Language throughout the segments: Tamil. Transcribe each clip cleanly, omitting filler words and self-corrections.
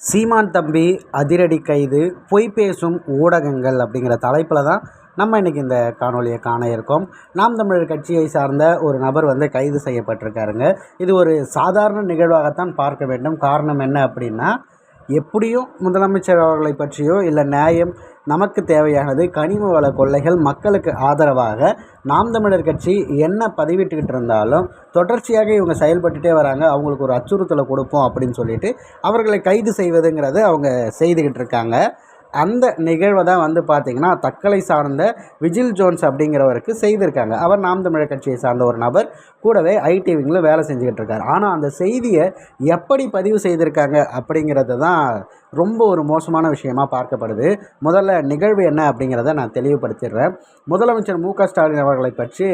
சீமான் தம்பி அதிரடி கைது, பொய் பேசும் ஊடகங்கள் அப்படிங்கிற தலைப்பில் தான் நம்ம இன்றைக்கி இந்த காணொலியை காண இருக்கோம். நாம் தமிழர் கட்சியை சார்ந்த ஒரு நபர் கைது செய்யப்பட்டிருக்காருங்க. இது ஒரு சாதாரண நிகழ்வாகத்தான் பார்க்க வேண்டும். காரணம் என்ன அப்படின்னா, எப்படியும் முதலமைச்சர் அவர்களை பற்றியோ இல்லை நியாயம் நமக்கு தேவையானது கனிம வள கொள்ளைகள் மக்களுக்கு ஆதரவாக நாம் தமிழர் கட்சி என்ன பதிவிட்டுக்கிட்டு இருந்தாலும் தொடர்ச்சியாக இவங்க செயல்பட்டுகிட்டே வராங்க, அவங்களுக்கு ஒரு அச்சுறுத்தலை கொடுப்போம் அப்படின்னு சொல்லிட்டு அவர்களை கைது செய்வதுங்கிறது அவங்க செய்துக்கிட்டு இருக்காங்க. அந்த நிகழ்வை தான் பார்த்திங்கன்னா தக்கலை சார்ந்த விஜில் ஜோன்ஸ் அப்படிங்கிறவருக்கு செய்திருக்காங்க. அவர் நாம் தமிழர் கட்சியை சார்ந்த ஒரு நபர், கூடவே ஐடி விங்கில் வேலை செஞ்சுக்கிட்டு இருக்கார். ஆனால் அந்த செய்தியை எப்படி பதிவு செய்திருக்காங்க அப்படிங்கிறது தான் ரொம்ப ஒரு மோசமான விஷயமாக பார்க்கப்படுது. முதல்ல நிகழ்வு என்ன அப்படிங்கிறத நான் தெளிவுபடுத்திடுறேன். முதலமைச்சர் மு.க.ஸ்டாலின் அவர்களை பற்றி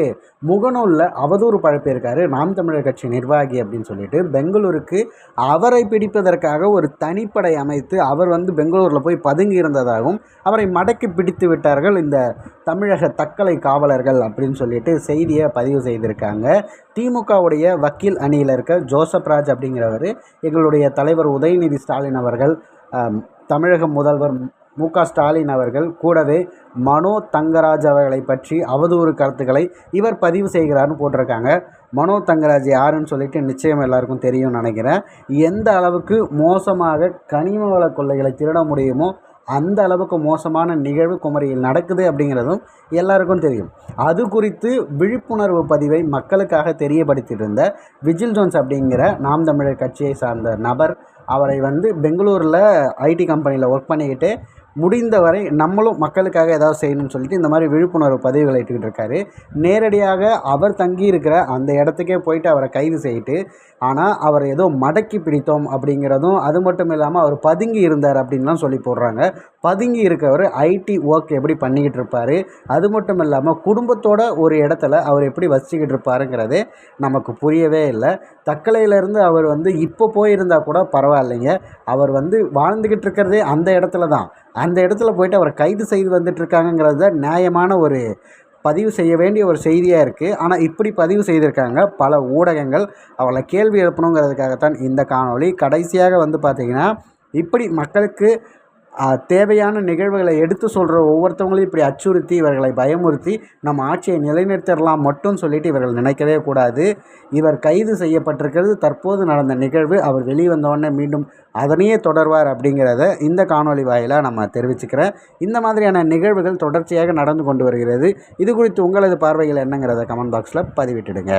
முகநூலில் அவதூறு பரப்பியிருக்காரு நாம் தமிழர் கட்சி நிர்வாகி அப்படின்னு சொல்லிட்டு. பெங்களூருக்கு அவரை பிடிப்பதற்காக ஒரு தனிப்படை அமைத்து அவர் பெங்களூரில் போய் பதுங்கி இருந்ததாகவும் அவரை மடக்கி பிடித்து விட்டார்கள் இந்த தமிழக தக்கலை காவலர்கள் அப்படின்னு சொல்லிட்டு செய்தியை பதிவு செய்திருக்காங்க. திமுகவுடைய வக்கீல் அணியில் இருக்க ஜோசப் ராஜ் அப்படிங்கிறவர், எங்களுடைய தலைவர் உதயநிதி ஸ்டாலின் அவர்கள், தமிழக முதல்வர் மு.க.ஸ்டாலின் அவர்கள், கூடவே மனோ தங்கராஜ் அவர்களை பற்றி அவதூறு கருத்துக்களை இவர் பதிவு செய்கிறார்னு போட்டிருக்காங்க. மனோ தங்கராஜ் யாருன்னு சொல்லிட்டு நிச்சயம் எல்லாருக்கும் தெரியும்னு நினைக்கிறேன். எந்த அளவுக்கு மோசமாக கனிம வள கொள்ளைகளை திருட முடியுமோ அந்த அளவுக்கு மோசமான நிகழ்வு குமரியில் நடக்குது அப்படிங்கிறதும் எல்லாருக்கும் தெரியும். அது குறித்து விழிப்புணர்வு பதிவை மக்களுக்காக தெரியப்படுத்திட்டு இருந்த விஜில் ஜோன்ஸ் அப்படிங்கிற நாம் தமிழர் கட்சியை சார்ந்த நபர், அவரை பெங்களூரில் ஐடி கம்பெனியில் ஒர்க் பண்ணிக்கிட்டு முடிந்தவரை நம்மளும் மக்களுக்காக ஏதாவது செய்யணும்னு சொல்லிட்டு இந்த மாதிரி விழிப்புணர்வு பதிவுகளை இட்டுக்கிட்டு இருக்காரு. நேரடியாக அவர் தங்கியிருக்கிற அந்த இடத்துக்கே போயிட்டு அவரை கைது செய்யிட்டு, ஆனால் அவர் ஏதோ மடக்கி பிடித்தோம் அப்படிங்கிறதும், அது மட்டும் இல்லாமல் அவர் பதுங்கி இருந்தார் அப்படின்லாம் சொல்லி போடுறாங்க. பதுங்கி இருக்கவர் ஐடி ஒர்க் எப்படி பண்ணிக்கிட்டு இருப்பார், அது மட்டும் இல்லாமல் குடும்பத்தோட ஒரு இடத்துல அவர் எப்படி வசிச்சுக்கிட்டு இருப்பாருங்கிறதே நமக்கு புரியவே இல்லை. தக்கலையிலேருந்து அவர் இப்போ போயிருந்தால் கூட பரவாயில்லைங்க, அவர் வாழ்ந்துக்கிட்டு இருக்கிறதே அந்த இடத்துல தான். அந்த இடத்துல போய்ட்டு அவரை கைது செய்து வந்துட்டுருக்காங்கங்கிறது தான் நியாயமான ஒரு பதிவு செய்ய வேண்டிய ஒரு செய்தியாக இருக்குது. ஆனால் இப்படி பதிவு செய்திருக்காங்க பல ஊடகங்கள். அவளை கேள்வி எழுப்பணுங்கிறதுக்காகத்தான் இந்த காணொளி. கடைசியாக பார்த்திங்கன்னா, இப்படி மக்களுக்கு தேவையான நிகழ்வுகளை எடுத்து சொல்கிற ஒவ்வொருத்தவங்களையும் இப்படி அச்சுறுத்தி இவர்களை பயமுறுத்தி நம்ம ஆட்சியை நிலைநிறுத்திடலாம் மட்டும் சொல்லிட்டு இவர்கள் நினைக்கவே கூடாது. இவர் கைது செய்யப்பட்டிருக்கிறது தற்போது நடந்த நிகழ்வு. அவர் வெளிவந்தோடனே மீண்டும் அதனையே தொடர்வார் அப்படிங்கிறத இந்த காணொளி வாயிலாக நம்ம தெரிவிச்சுக்கிறேன். இந்த மாதிரியான நிகழ்வுகள் தொடர்ச்சியாக நடந்து கொண்டு வருகிறது. இது குறித்து உங்களது பார்வைகள் என்னங்கிறத கமெண்ட் பாக்ஸில் பதிவிட்டுடுங்க.